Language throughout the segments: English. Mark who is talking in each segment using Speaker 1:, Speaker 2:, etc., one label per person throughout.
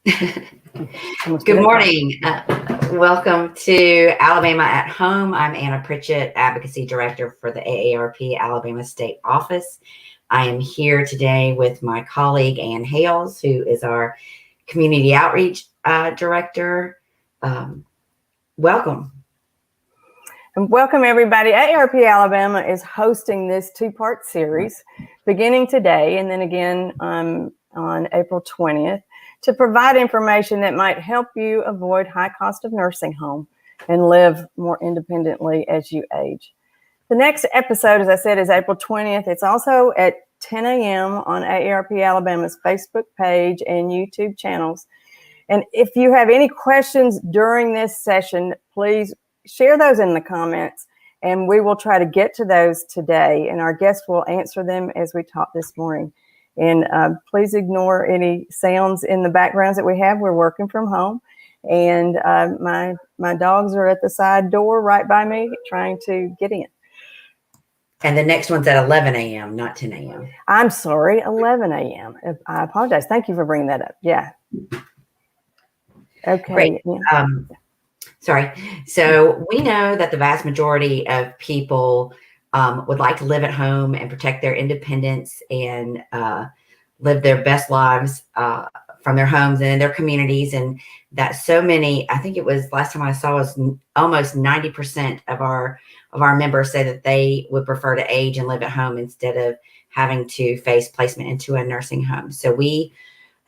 Speaker 1: Good morning. Welcome to Alabama at Home. I'm Anna Pritchett, Advocacy Director for the AARP Alabama State Office. I am here today with my colleague, Ann Hales, who is our Community Outreach Director. Welcome.
Speaker 2: And welcome, everybody. AARP Alabama is hosting this two-part series beginning today and then again on April 20th. To provide information that might help you avoid high cost of nursing home and live more independently as you age. The next episode, as I said, is April 20th. It's also at 10 a.m. on AARP Alabama's Facebook page and YouTube channels. And if you have any questions during this session, please share those in the comments and we will try to get to those today. And our guests will answer them as we talk this morning. And please ignore any sounds in the backgrounds that we have. We're working from home. And my dogs are at the side door right by me trying to get in.
Speaker 1: And the next one's at 11 a.m., not 10 a.m.
Speaker 2: I'm sorry, 11 a.m. I apologize. Thank you for bringing that up. Yeah. Okay.
Speaker 1: Great.
Speaker 2: Yeah.
Speaker 1: Sorry. So we know that the vast majority of people would like to live at home and protect their independence and live their best lives from their homes and in their communities. And that so many, I think it was last time I saw was almost 90% of our members say that they would prefer to age and live at home instead of having to face placement into a nursing home. So we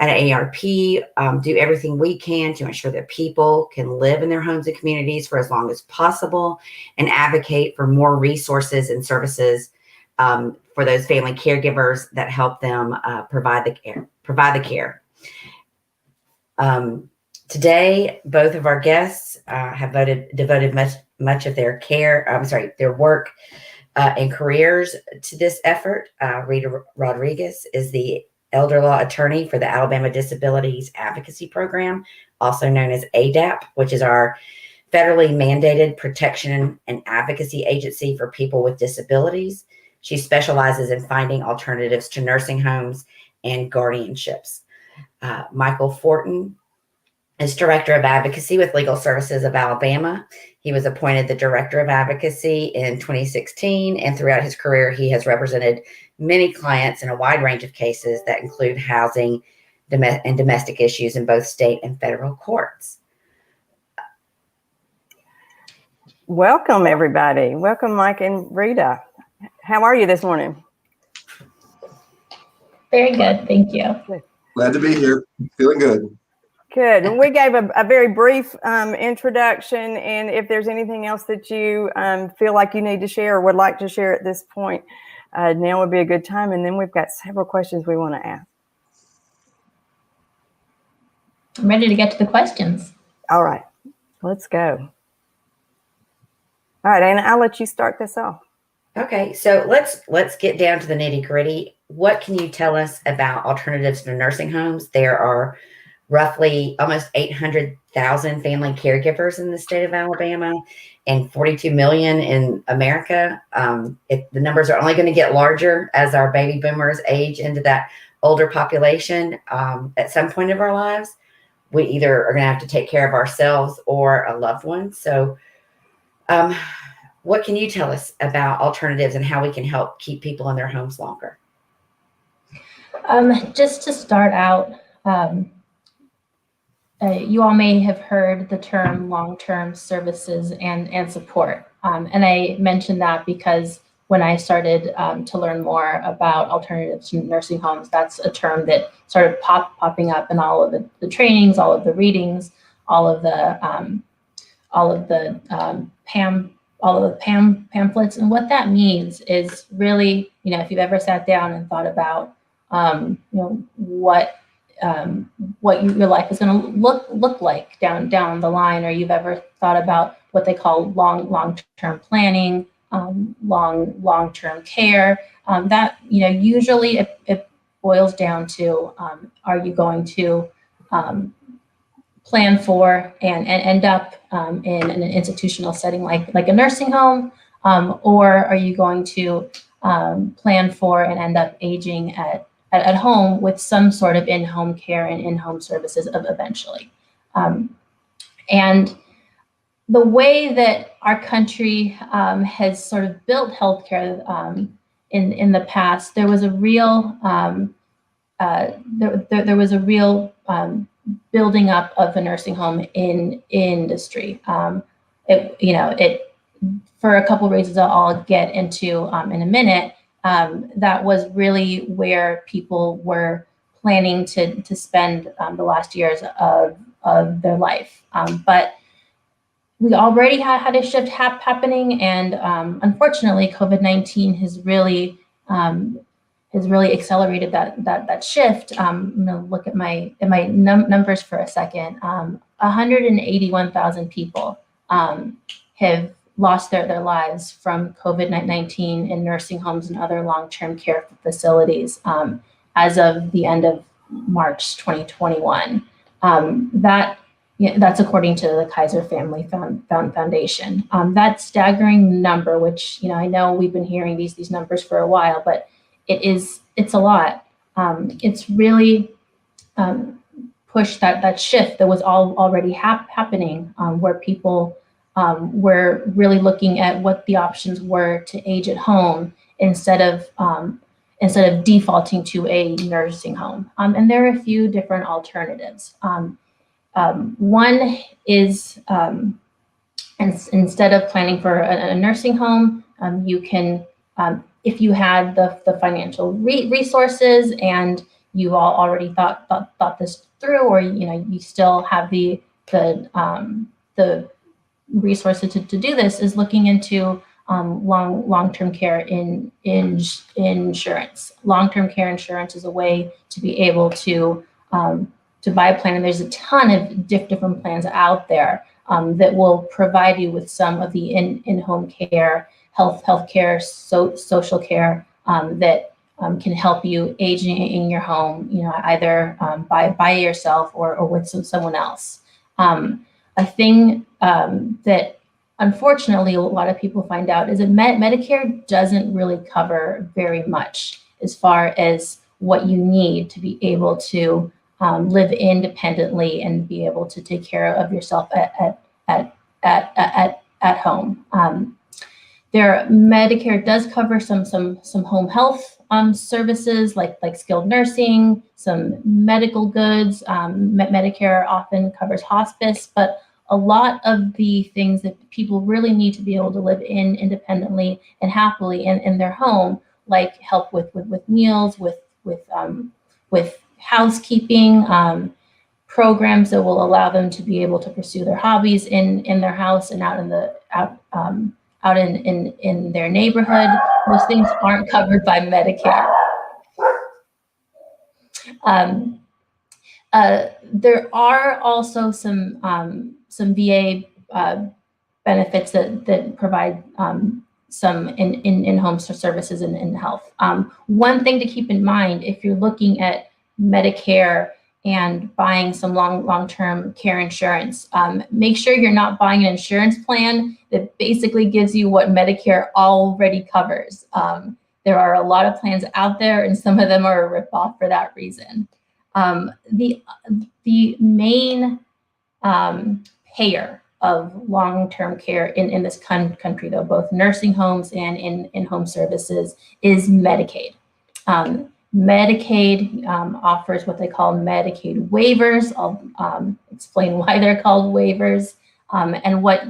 Speaker 1: at AARP do everything we can to ensure that people can live in their homes and communities for as long as possible and advocate for more resources and services for those family caregivers that help them provide the care. Today, both of our guests have devoted much of their work and careers to this effort. Rita Rodriguez is the elder law attorney for the Alabama Disabilities Advocacy Program, also known as ADAP, which is our federally mandated protection and advocacy agency for people with disabilities. She specializes in finding alternatives to nursing homes and guardianships. Michael Forton is Director of Advocacy with Legal Services of Alabama. He was appointed the Director of Advocacy in 2016, and throughout his career, he has represented many clients in a wide range of cases that include housing and domestic issues in both state and federal courts.
Speaker 2: Welcome, everybody. Welcome, Mike and Rita. How are you this morning?
Speaker 3: Very good, thank you.
Speaker 4: Glad to be here. Feeling good.
Speaker 2: Good. And we gave a very brief introduction. And if there's anything else that you feel like you need to share or would like to share at this point, now would be a good time. And then we've got several questions we want to ask.
Speaker 3: I'm ready to get to the questions.
Speaker 2: All right, let's go. All right, Anna, I'll let you start this off.
Speaker 1: Okay, so let's get down to the nitty gritty. What can you tell us about alternatives to nursing homes? There are roughly almost 800,000 family caregivers in the state of Alabama and 42 million in America. The numbers are only going to get larger as our baby boomers age into that older population. At some point of our lives, we either are going to have to take care of ourselves or a loved one. So what can you tell us about alternatives and how we can help keep people in their homes longer?
Speaker 3: Just to start out, you all may have heard the term long-term services and support. And I mentioned that because when I started to learn more about alternatives to nursing homes, that's a term that started popping up in all of the trainings, all of the readings, all of the pamphlets. And what that means is really, if you've ever sat down and thought about, what your life is going to look like down the line, or you've ever thought about what they call long-term planning, long-term care, that usually it boils down to are you going to plan for and end up in an institutional setting like a nursing home, or are you going to plan for and end up aging at at home with some sort of in-home care and in-home services eventually. And the way that our country has sort of built healthcare in the past, there was a real there was a real building up of the nursing home industry. It for a couple of reasons I'll get into in a minute. That was really where people were planning to spend the last years of their life. But we already had a shift happening, and unfortunately, COVID-19 has really accelerated that shift. I'm gonna look at my numbers for a second. 181,000 people have lost their lives from COVID-19 in nursing homes and other long-term care facilities as of the end of March 2021. That's according to the Kaiser Family Foundation. That staggering number, which I know we've been hearing these numbers for a while, but it's a lot. It's really pushed that shift that was already happening, where people were really looking at what the options were to age at home instead of defaulting to a nursing home. And there are a few different alternatives. One is instead of planning for a nursing home, you can, if you had the financial resources and you all already thought this through, or you still have the resources to do this, is looking into long-term care insurance. Long-term care insurance is a way to be able to buy a plan, and there's a ton of different plans out there that will provide you with some of the in-home care, healthcare, social care that can help you age in your home, either by yourself or with someone else. A thing that unfortunately a lot of people find out is that Medicare doesn't really cover very much as far as what you need to be able to live independently and be able to take care of yourself at home. Medicare does cover some home health services like skilled nursing, some medical goods. Medicare often covers hospice, but a lot of the things that people really need to be able to live independently and happily in their home, like help with meals, with housekeeping, programs that will allow them to be able to pursue their hobbies in their house and out in their neighborhood. Those things aren't covered by Medicare. There are also some VA benefits that provide some in-home services in health. One thing to keep in mind if you're looking at Medicare and buying some long-term care insurance, make sure you're not buying an insurance plan that basically gives you what Medicare already covers. There are a lot of plans out there, and some of them are a ripoff for that reason. The main payer of long-term care in this country, though, both nursing homes and in-home services, is Medicaid. Medicaid offers what they call Medicaid waivers. I'll explain why they're called waivers. And what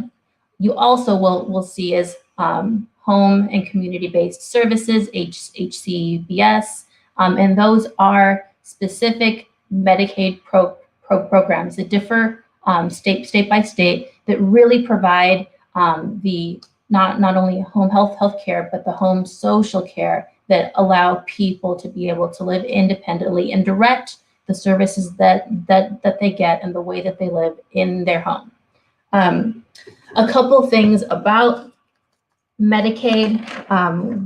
Speaker 3: you also will see is home and community-based services, HCBS, and those are specific Medicaid programs that differ state by state, that really provide the not only home health care, but the home social care that allow people to be able to live independently and direct the services that they get and the way that they live in their home. A couple things about Medicaid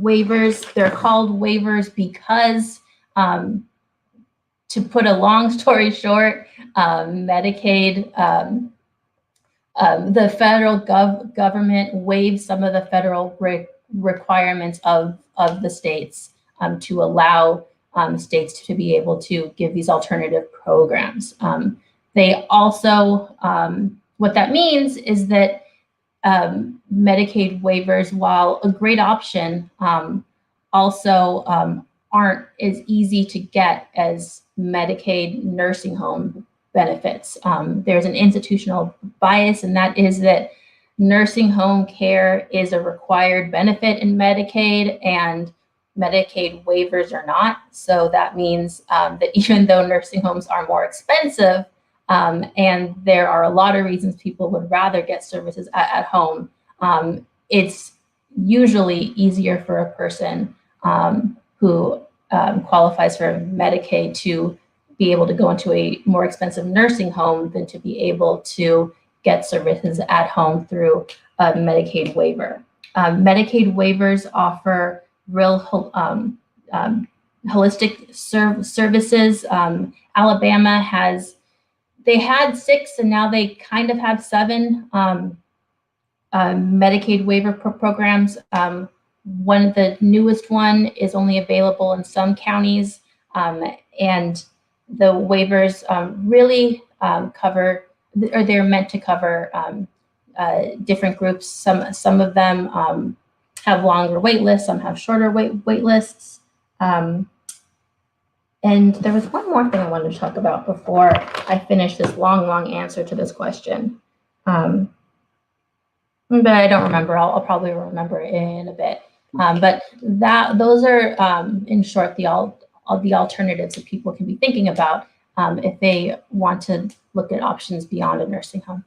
Speaker 3: waivers. They're called waivers because, to put a long story short, Medicaid, the federal government waives some of the federal requirements of the states to allow states to be able to give these alternative programs. They also, what that means is that Medicaid waivers, while a great option, also aren't as easy to get as Medicaid nursing home benefits. There's an institutional bias, and that is that nursing home care is a required benefit in Medicaid, and Medicaid waivers are not. So that means that even though nursing homes are more expensive, and there are a lot of reasons people would rather get services at home, it's usually easier for a person who qualifies for Medicaid to be able to go into a more expensive nursing home than to be able to get services at home through a Medicaid waiver. Medicaid waivers offer real holistic services. Alabama they had 6 and now they kind of have 7 Medicaid waiver programs. One of the newest one is only available in some counties, and the waivers really cover, or they're meant to cover different groups. Some of them have longer wait lists, some have shorter wait lists. And there was one more thing I wanted to talk about before I finish this long answer to this question. But I don't remember. I'll probably remember it in a bit. But those are, in short, the alternatives that people can be thinking about if they want to look at options beyond a nursing home.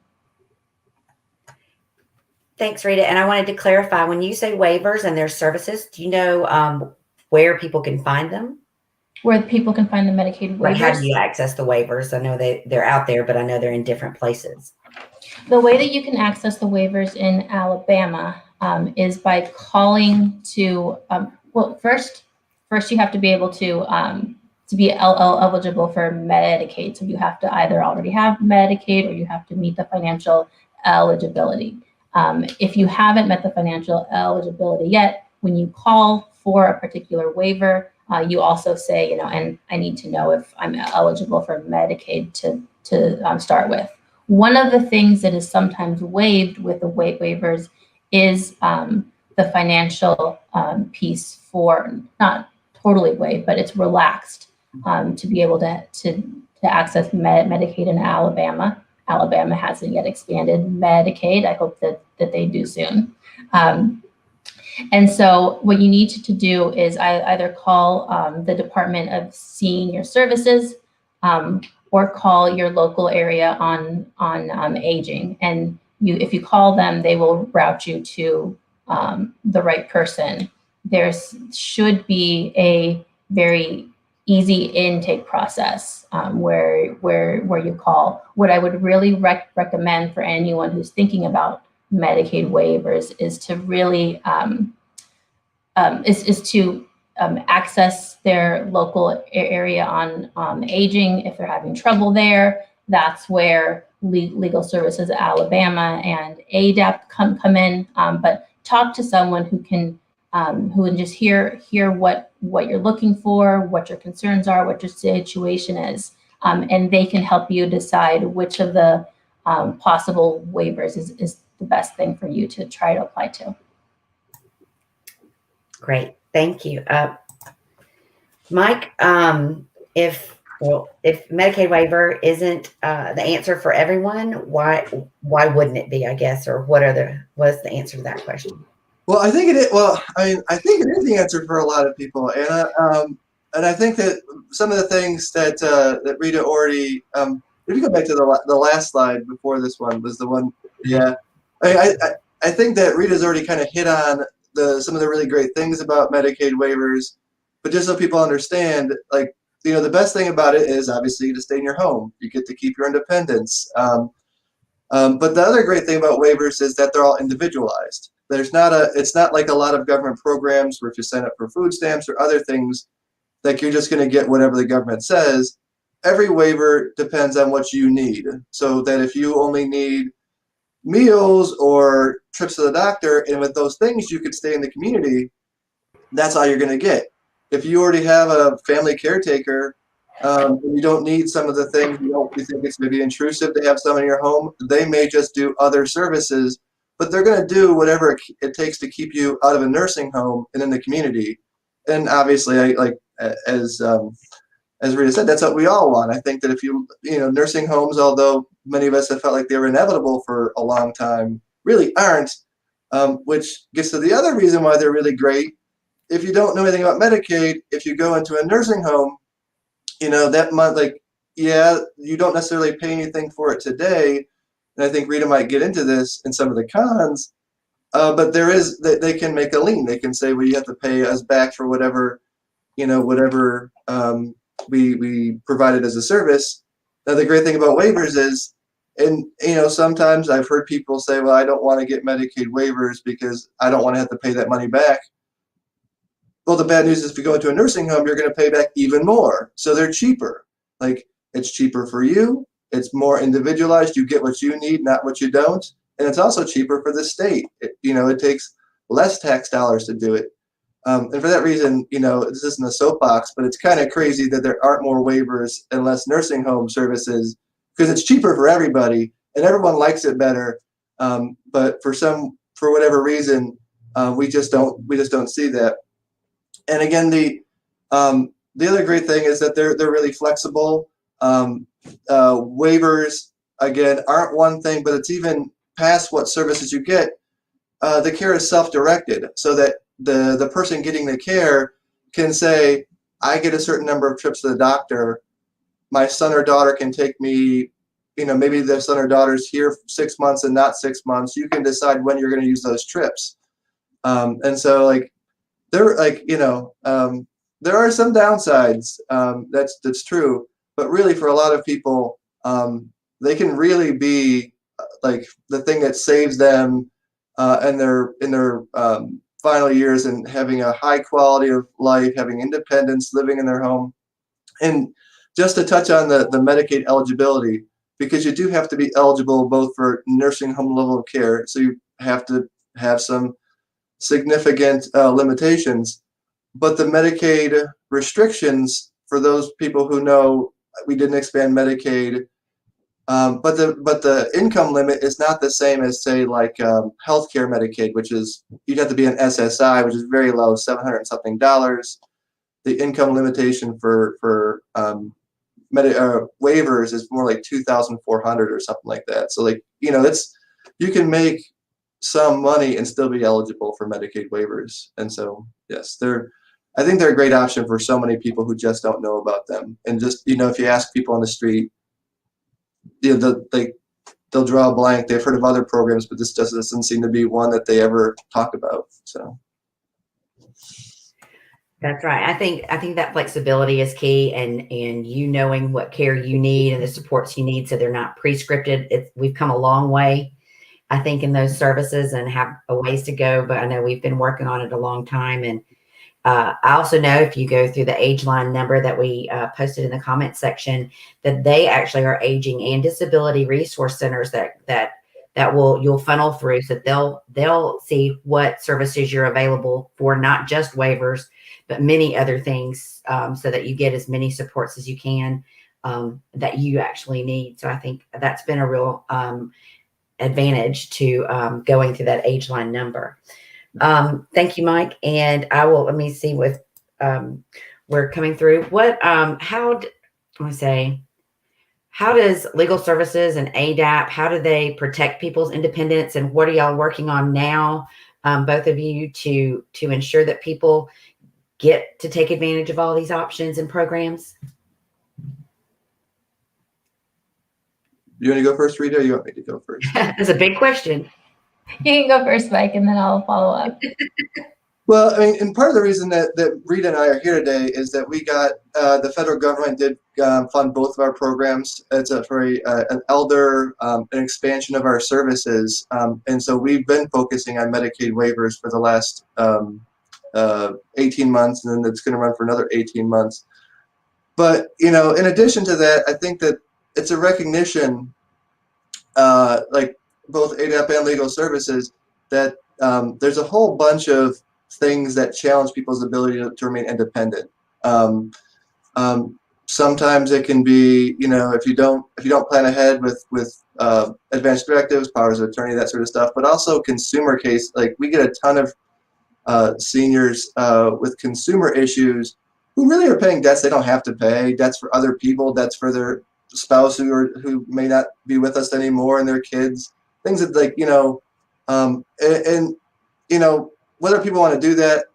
Speaker 1: Thanks, Rita. And I wanted to clarify, when you say waivers and their services, do you know where people can find them?
Speaker 3: Where people can find the Medicaid waivers?
Speaker 1: Like, how do you access the waivers? I know they're out there, but I know they're in different places.
Speaker 3: The way that you can access the waivers in Alabama is by calling to, well, first you have to be able to be eligible for Medicaid. So you have to either already have Medicaid or you have to meet the financial eligibility. If you haven't met the financial eligibility yet, when you call for a particular waiver, you also say, and I need to know if I'm eligible for Medicaid to start with. One of the things that is sometimes waived with the waivers is the financial piece, for not totally waived, but it's relaxed to be able to access Medicaid in Alabama. Alabama hasn't yet expanded Medicaid. I hope that they do soon. And so what you need to do is either call the Department of Senior Services or call your local area on aging. And if you call them, they will route you to the right person. There should be a very easy intake process where you call. What I would really recommend for anyone who's thinking about Medicaid waivers is to really access their local area on aging. If they're having trouble there, that's where Legal Services Alabama and AARP come in. But talk to someone who can just hear what you're looking for, what your concerns are, what your situation is, and they can help you decide which of the possible waivers is the best thing for you to try to apply to.
Speaker 1: Great, thank you, Mike. If Medicaid waiver isn't the answer for everyone, why wouldn't it be? I guess, or what's the answer to that question?
Speaker 4: Well, I think it is. Well, I think it is the answer for a lot of people, and I think that some of the things that Rita already. If you go back to the last slide before this one was the one. Yeah, I think that Rita's already kind of hit on some of the really great things about Medicaid waivers, but just so people understand, like, the best thing about it is obviously to stay in your home. You get to keep your independence. But the other great thing about waivers is that they're all individualized. It's not like a lot of government programs where if you sign up for food stamps or other things, like you're just going to get whatever the government says. Every waiver depends on what you need. So that if you only need meals or trips to the doctor, and with those things you could stay in the community, that's all you're going to get. if you already have a family caretaker, and you don't need some of the things, you think it's maybe intrusive to have someone in your home, they may just do other services, but they're going to do whatever it takes to keep you out of a nursing home and in the community. And obviously, as Rita said, that's what we all want. I think that if nursing homes, although many of us have felt like they were inevitable for a long time, really aren't, which gets to the other reason why they're really great. If you don't know anything about Medicaid, if you go into a nursing home, that month, you don't necessarily pay anything for it today. And I think Rita might get into this in some of the cons, but they can make a lien. They can say, well, you have to pay us back for whatever we provided as a service. Now, the great thing about waivers is, and sometimes I've heard people say, well, I don't want to get Medicaid waivers because I don't want to have to pay that money back. Well, the bad news is if you go into a nursing home, you're going to pay back even more. So they're cheaper. Like, it's cheaper for you. It's more individualized. You get what you need, not what you don't. And it's also cheaper for the state. It takes less tax dollars to do it. And for that reason, this isn't a soapbox, but it's kind of crazy that there aren't more waivers and less nursing home services, because it's cheaper for everybody and everyone likes it better. But for whatever reason, we just don't see that. And again, the other great thing is that they're really flexible. Waivers, again, aren't one thing, but it's even past what services you get. The care is self-directed, so that the person getting the care can say, I get a certain number of trips to the doctor. My son or daughter can take me, maybe their son or daughter's here 6 months and not 6 months. You can decide when you're going to use those trips. And so there are some downsides. That's true. But really, for a lot of people, they can really be the thing that saves them in their final years, and having a high quality of life, having independence, living in their home. And just to touch on the Medicaid eligibility, because you do have to be eligible both for nursing home level of care, so you have to have some significant limitations. But the Medicaid restrictions, for those people who know, we didn't expand Medicaid, but the income limit is not the same as, say, healthcare Medicaid, which is, you'd have to be an SSI, which is very low, $700 and something. The income limitation for waivers is more like 2,400 or something like that. So you can make some money and still be eligible for Medicaid waivers. And so, yes, I think they're a great option for so many people who just don't know about them. And just, if you ask people on the street, they'll draw a blank. They've heard of other programs, but this just doesn't seem to be one that they ever talk about. So
Speaker 1: that's right. I think that flexibility is key, and knowing what care you need and the supports you need, so they're not prescripted. We've come a long way, I think, in those services, and have a ways to go. But I know we've been working on it a long time. And I also know, if you go through the age line number that we posted in the comment section, that they actually are aging and disability resource centers that you'll funnel through, so they'll see what services you're available for, not just waivers, but many other things, so that you get as many supports as you can that you actually need. So I think that's been a real advantage to going through that age line number. Thank you, Mike. And let me see what we're coming through. How does legal services and ADAP, how do they protect people's independence, and what are y'all working on now, both of you, to ensure that people get to take advantage of all these options and programs?
Speaker 4: You want to go first, Rita, or you want me to go first?
Speaker 1: That's a big question.
Speaker 3: You can go first, Mike, and then I'll follow up.
Speaker 4: Well, I mean, and part of the reason that Rita and I are here today is that we got the federal government did fund both of our programs. It's for an elder, an expansion of our services, and so we've been focusing on Medicaid waivers for the last 18 months, and then it's going to run for another 18 months. But in addition to that, I think that it's a recognition, like both ADAP and legal services, that there's a whole bunch of things that challenge people's ability to remain independent. Sometimes it can be, if you don't plan ahead with advanced directives, powers of attorney, that sort of stuff, but also consumer case. Like, we get a ton of seniors with consumer issues who really are paying debts they don't have to pay, debts for other people, debts for their spouse who may not be with us anymore, and their kids, things that, like, whether people want to do that,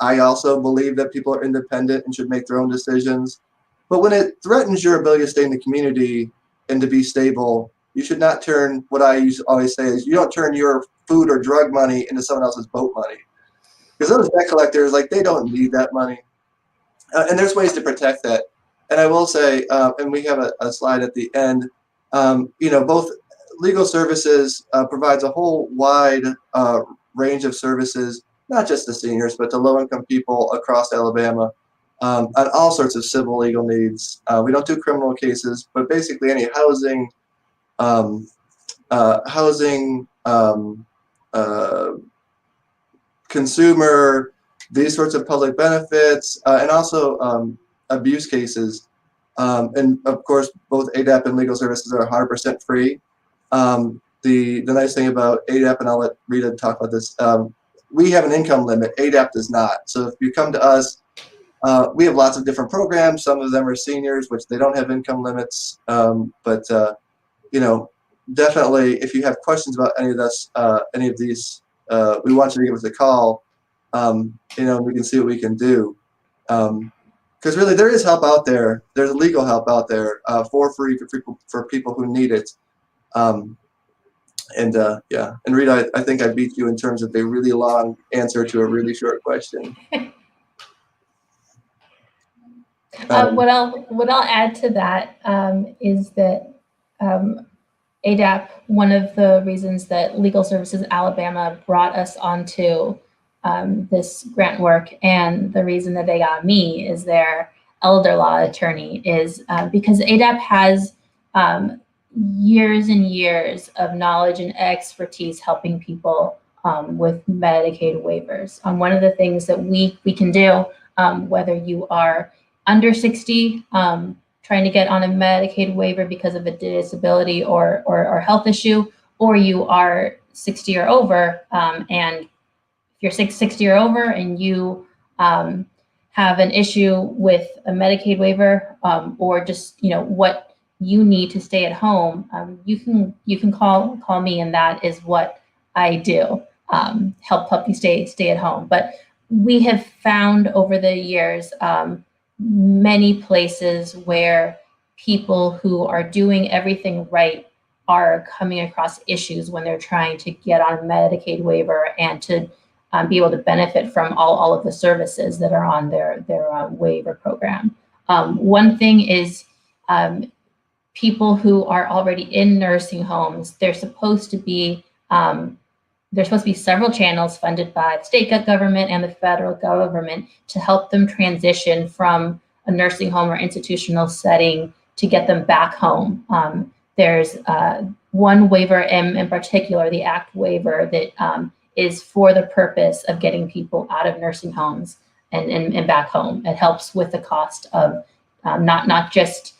Speaker 4: I also believe that people are independent and should make their own decisions. But when it threatens your ability to stay in the community and to be stable, you should not turn, what I always say is, you don't turn your food or drug money into someone else's boat money. Because those debt collectors, like, they don't need that money. And there's ways to protect that. And I will say, and we have a slide at the end, both legal services provides a whole wide range of services, not just to seniors, but to low-income people across Alabama, on all sorts of civil legal needs. We don't do criminal cases, but basically any housing, consumer, these sorts of public benefits, and also abuse cases. And of course, both ADAP and legal services are 100% free. The nice thing about ADAP, and I'll let Rita talk about this, we have an income limit. ADAP does not. So if you come to us, we have lots of different programs. Some of them are seniors, which they don't have income limits. But definitely, if you have questions about any of these, we want you to give us a call. We can see what we can do. Because really, there is help out there. There's legal help out there for free for people who need it. And Rita, I think I beat you in terms of a really long answer to a really short question.
Speaker 3: What I'll add to that is that ADAP, one of the reasons that Legal Services Alabama brought us onto this grant work, and the reason that they got me as their elder law attorney, is because ADAP has years and years of knowledge and expertise helping people with Medicaid waivers. One of the things that we can do, whether you are under 60, trying to get on a Medicaid waiver because of a disability or health issue, or you are 60 or over, and if you're 60 or over and you have an issue with a Medicaid waiver, or just what you need to stay at home, you can call me, and that is what I do. Help you stay at home. But we have found over the years many places where people who are doing everything right are coming across issues when they're trying to get on a Medicaid waiver and to be able to benefit from all of the services that are on their waiver program. One thing is people who are already in nursing homes, there's supposed to be several channels funded by the state government and the federal government to help them transition from a nursing home or institutional setting to get them back home. There's one waiver in particular, the ACT waiver, that is for the purpose of getting people out of nursing homes and back home. It helps with the cost of not just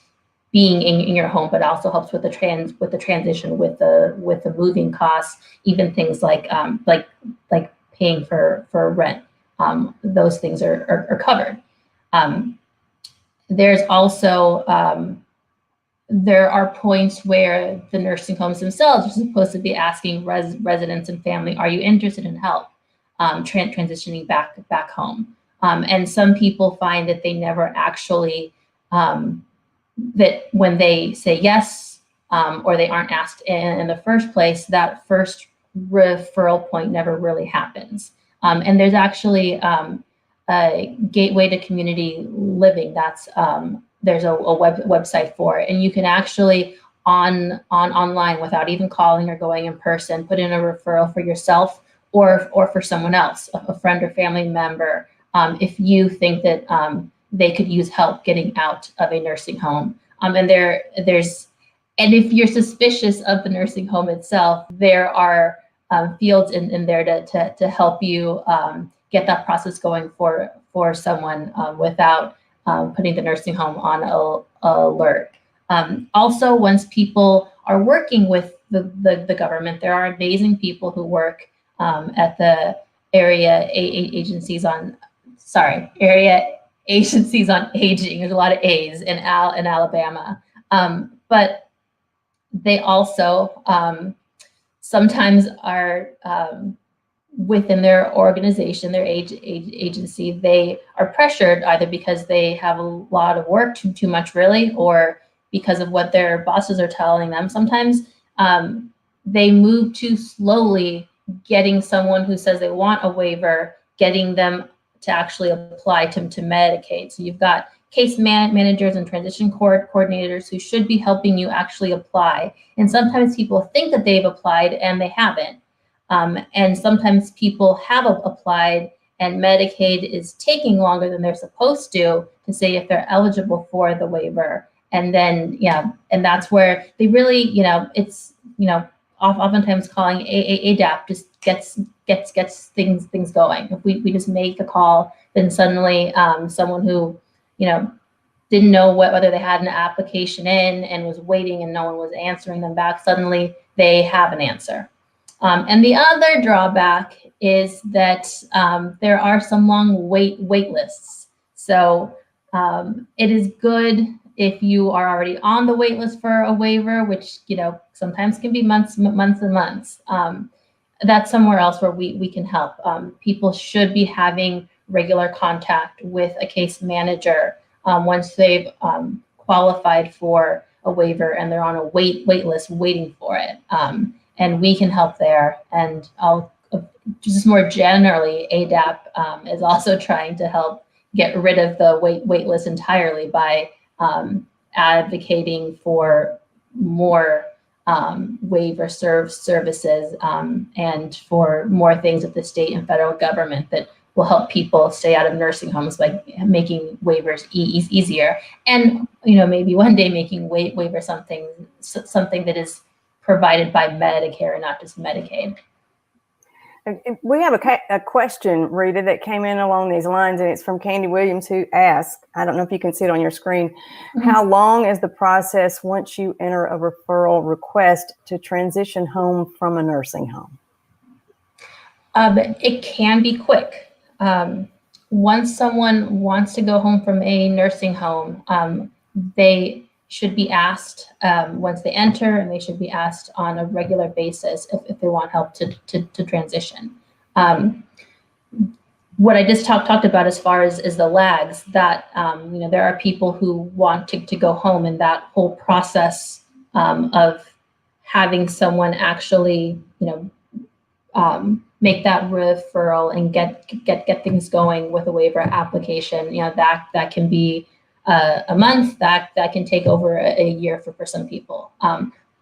Speaker 3: being in your home, but also helps with the transition, with the moving costs, even things like paying for rent. Those things are covered. There's also there are points where the nursing homes themselves are supposed to be asking residents and family, "Are you interested in help transitioning back home?" And some people find that they never actually that when they say yes, or they aren't asked in the first place, that first referral point never really happens. And there's actually a gateway to community living. That's there's a website for it, and you can actually online, without even calling or going in person, put in a referral for yourself or for someone else, a friend or family member, if you think that they could use help getting out of a nursing home. And if you're suspicious of the nursing home itself, there are fields in there to help you get that process going for someone without putting the nursing home on alert. Also, once people are working with the government, there are amazing people who work at the area agencies on aging. There's a lot of A's in Alabama, but they also sometimes are within their organization, their agency, they are pressured either because they have a lot of work, too much really, or because of what their bosses are telling them. Sometimes they move too slowly, getting someone who says they want a waiver, getting them to actually apply to Medicaid. So you've got case managers and transition coordinators who should be helping you actually apply. And sometimes people think that they've applied and they haven't. And sometimes people have applied and Medicaid is taking longer than they're supposed to say if they're eligible for the waiver. And then, and that's where they really, it's, oftentimes calling AARP just gets things going. If we just make a call, then suddenly someone who, didn't know whether they had an application in and was waiting and no one was answering them back, suddenly they have an answer. And the other drawback is that there are some long wait lists. So it is good if you are already on the wait list for a waiver, which sometimes can be months and months. That's somewhere else where we can help. People should be having regular contact with a case manager once they've qualified for a waiver and they're on a wait list waiting for it. And we can help there. And I'll just more generally, AARP is also trying to help get rid of the wait list entirely by advocating for more waiver services and for more things at the state and federal government that will help people stay out of nursing homes by making waivers easier. And maybe one day making waiver something that is provided by Medicare and not just Medicaid.
Speaker 2: We have a question, Rita, that came in along these lines, and it's from Candy Williams, who asked, I don't know if you can see it on your screen, how long is the process once you enter a referral request to transition home from a nursing home?
Speaker 3: It can be quick. Once someone wants to go home from a nursing home, they should be asked once they enter, and they should be asked on a regular basis if they want help to transition. What I just talked about as far as the lags, that there are people who want to go home, and that whole process of having someone actually make that referral and get things going with a waiver application, that can be a month, that can take over a year for some people.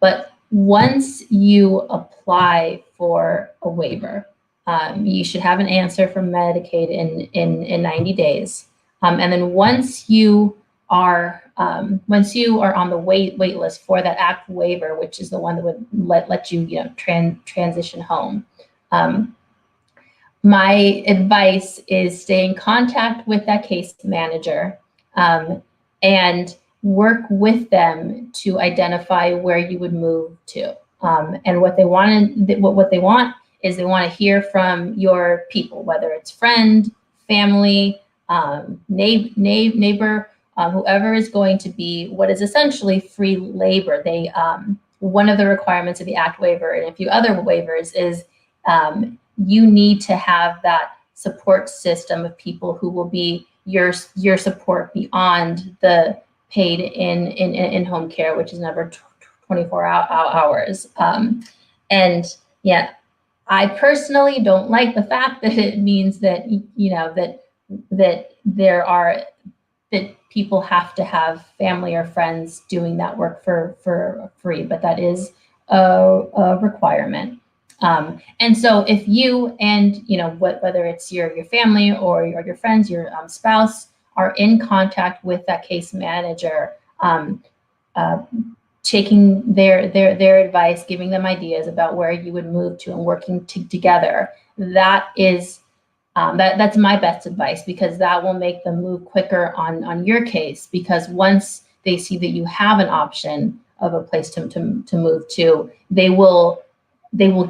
Speaker 3: But once you apply for a waiver, you should have an answer from Medicaid in 90 days. And then once you are on the wait list for that ACT waiver, which is the one that would let you transition home, my advice is stay in contact with that case manager and work with them to identify where you would move to. And what they want is they want to hear from your people, whether it's friend, family, neighbor, whoever is going to be what is essentially free labor. They one of the requirements of the ACT waiver and a few other waivers is you need to have that support system of people who will be your support beyond the paid in home care, which is never 24 hours. And yeah, I personally don't like the fact that it means that that people have to have family or friends doing that work for free, but that is a requirement. And so if you and whether it's your family or your friends, your spouse are in contact with that case manager taking their advice, giving them ideas about where you would move to, and working together. That is that's my best advice, because that will make them move quicker on your case, because once they see that you have an option of a place to move to, they will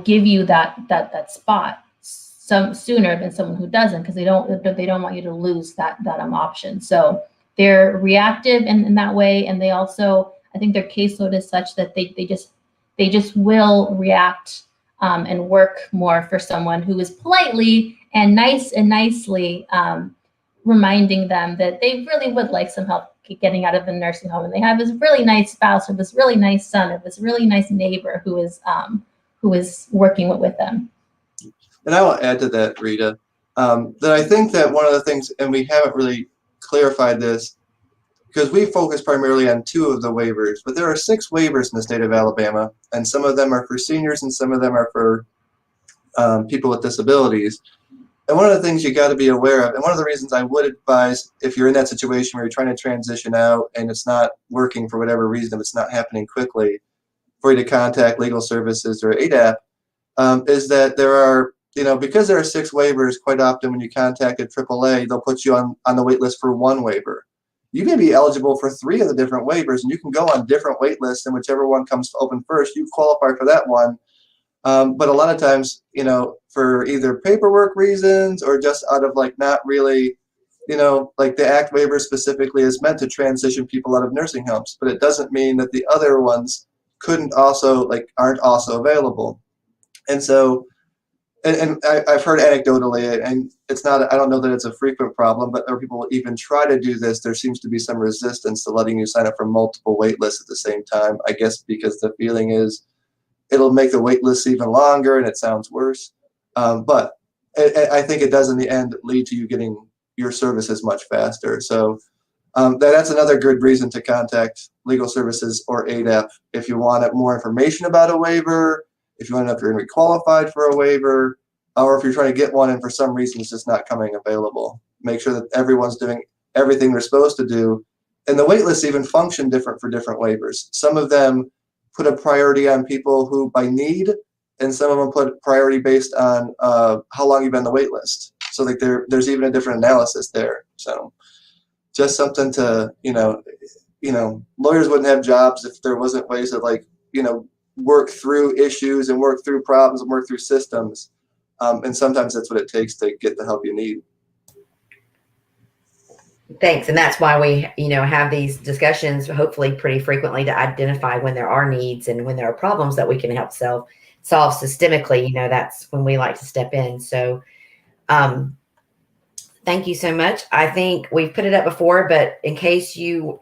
Speaker 3: give you that spot some sooner than someone who doesn't, because they don't want you to lose that option. So they're reactive in that way, and they also, I think their caseload is such that they just will react and work more for someone who is politely and nicely reminding them that they really would like some help getting out of the nursing home, and they have this really nice spouse, or this really nice son, or this really nice neighbor who is working with them.
Speaker 4: And I will add to that, Rita, that I think that one of the things, and we haven't really clarified this, because we focus primarily on 2 of the waivers, but there are 6 waivers in the state of Alabama, and some of them are for seniors and some of them are for people with disabilities. And one of the things you got to be aware of, and one of the reasons I would advise, if you're in that situation where you're trying to transition out and it's not working for whatever reason, if it's not happening quickly, for you to contact legal services or ADAP, is that there are, because there are 6 waivers, quite often when you contact AAA, they'll put you on the wait list for 1 waiver. You may be eligible for 3 of the different waivers, and you can go on different wait lists, and whichever one comes open first, you qualify for that one. But a lot of times, for either paperwork reasons or just out of not really, like the ACT waiver specifically is meant to transition people out of nursing homes, but it doesn't mean that the other ones aren't also available. And so, and I've heard anecdotally, and it's not, I don't know that it's a frequent problem, but where people even try to do this, there seems to be some resistance to letting you sign up for multiple wait lists at the same time, I guess because the feeling is it'll make the wait lists even longer and it sounds worse. But I think it does in the end lead to you getting your services much faster. So that's another good reason to contact legal services or ADAP if you want more information about a waiver, if you want to know if you're going to be qualified for a waiver, or if you're trying to get one and for some reason it's just not coming available. Make sure that everyone's doing everything they're supposed to do. And the wait lists even function different for different waivers. Some of them put a priority on people who by need, and some of them put priority based on how long you've been on the wait list. So there's even a different analysis there. So just something to, lawyers wouldn't have jobs if there wasn't ways to work through issues and work through problems and work through systems. And sometimes that's what it takes to get the help you need.
Speaker 1: Thanks. And that's why we, have these discussions, hopefully pretty frequently, to identify when there are needs and when there are problems that we can help solve systemically. That's when we like to step in. So thank you so much. I think we've put it up before, but in case you,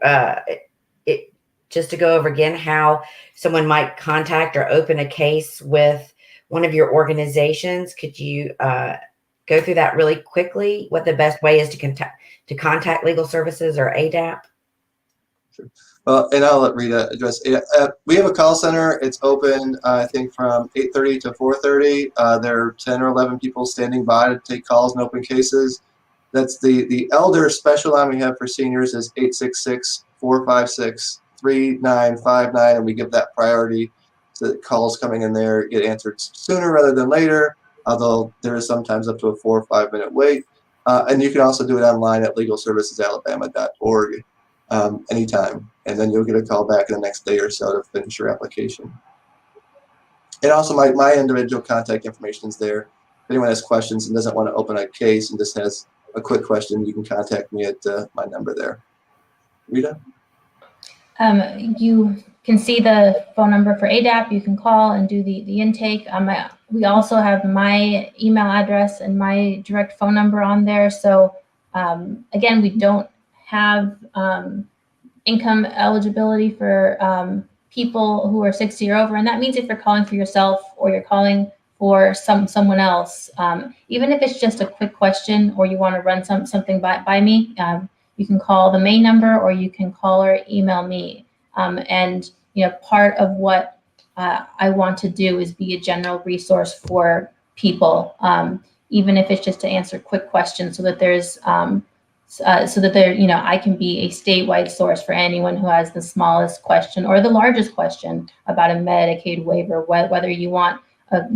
Speaker 1: just to go over again how someone might contact or open a case with one of your organizations, could you go through that really quickly, what the best way is to contact legal services or ADAP?
Speaker 4: Sure. Well, and I'll let Rita address it. We have a call center. It's open, I think, from 8:30 to 4:30. There are 10 or 11 people standing by to take calls and open cases. That's the elder special line we have for seniors is 866-456-3959, and we give that priority so that calls coming in there get answered sooner rather than later, although there is sometimes up to a 4 or 5 minute wait. And you can also do it online at legalservicesalabama.org anytime, and then you'll get a call back in the next day or so to finish your application. And also my individual contact information is there. If anyone has questions and doesn't want to open a case and just has a quick question, you can contact me at my number there. Rita?
Speaker 3: You can see the phone number for ADAP. You can call and do the intake. We also have my email address and my direct phone number on there. So again, we don't have income eligibility for people who are 60 or over. And that means if you're calling for yourself or you're calling for someone else, even if it's just a quick question or you want to run something by me, you can call the main number or you can call or email me. And part of what I want to do is be a general resource for people, even if it's just to answer quick questions, so that there's so that there, I can be a statewide source for anyone who has the smallest question or the largest question about a Medicaid waiver, whether you want a,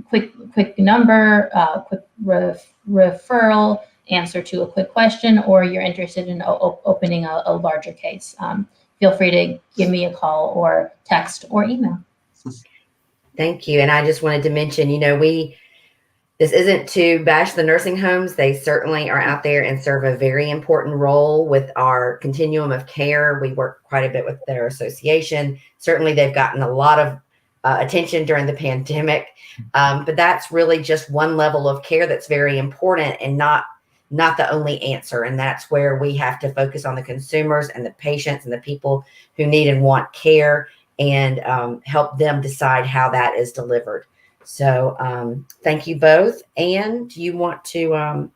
Speaker 3: quick number, quick referral answer to a quick question, or you're interested in opening a larger case. Feel free to give me a call or text or email.
Speaker 1: Thank you. And I just wanted to mention, this isn't to bash the nursing homes. They certainly are out there and serve a very important role with our continuum of care. We work quite a bit with their association. Certainly, they've gotten a lot of attention during the pandemic, but that's really just one level of care that's very important and not the only answer. And that's where we have to focus on the consumers and the patients and the people who need and want care, and help them decide how that is delivered. So thank you both. And do you want to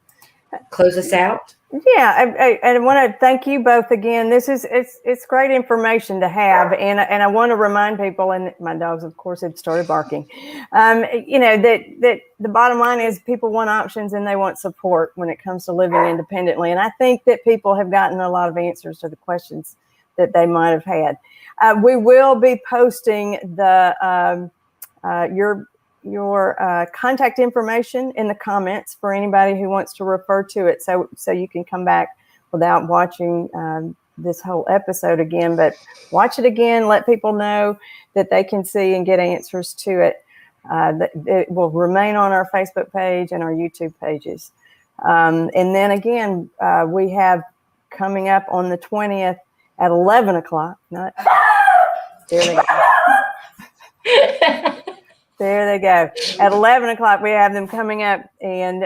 Speaker 1: close us out?
Speaker 2: Yeah, I want to thank you both again. It's great information to have, and I want to remind people, and my dogs, of course, have started barking. That the bottom line is people want options and they want support when it comes to living independently. And I think that people have gotten a lot of answers to the questions that they might have had. We will be posting your contact information in the comments for anybody who wants to refer to it, so you can come back without watching this whole episode again, but watch it again, let people know that they can see and get answers to it. It will remain on our Facebook page and our YouTube pages. And then again, we have coming up on the 20th at 11 o'clock. There they go. There they go. At 11 o'clock, we have them coming up. And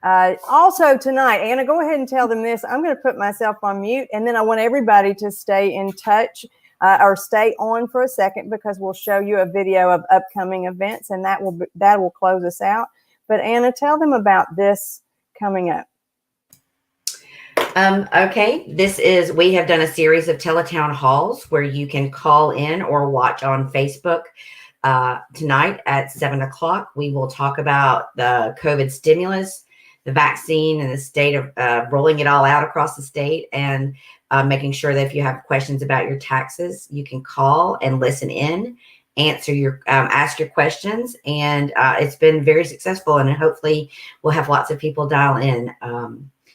Speaker 2: also tonight, Anna, go ahead and tell them this. I'm going to put myself on mute, and then I want everybody to stay in touch or stay on for a second, because we'll show you a video of upcoming events, and that will close us out. But Anna, tell them about this coming up.
Speaker 1: Okay, we have done a series of teletown halls where you can call in or watch on Facebook. Tonight at 7 o'clock, we will talk about the COVID stimulus, the vaccine, and the state of rolling it all out across the state, and making sure that if you have questions about your taxes, you can call and listen in, ask your questions. And it's been very successful, and hopefully we'll have lots of people dial in.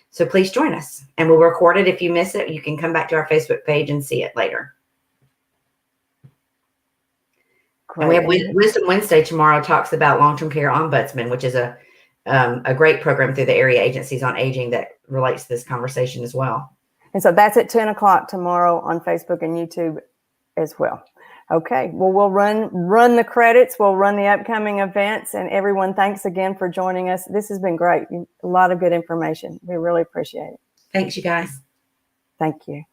Speaker 1: So please join us, and we'll record it. If you miss it, you can come back to our Facebook page and see it later. And we have Wisdom Wednesday tomorrow, talks about long-term care ombudsman, which is a great program through the area agencies on aging that relates to this conversation as well.
Speaker 2: And so that's at 10 o'clock tomorrow on Facebook and YouTube as well. Okay, well, we'll run the credits. We'll run the upcoming events. And everyone, thanks again for joining us. This has been great. A lot of good information. We really appreciate it.
Speaker 1: Thanks, you guys.
Speaker 2: Thank you.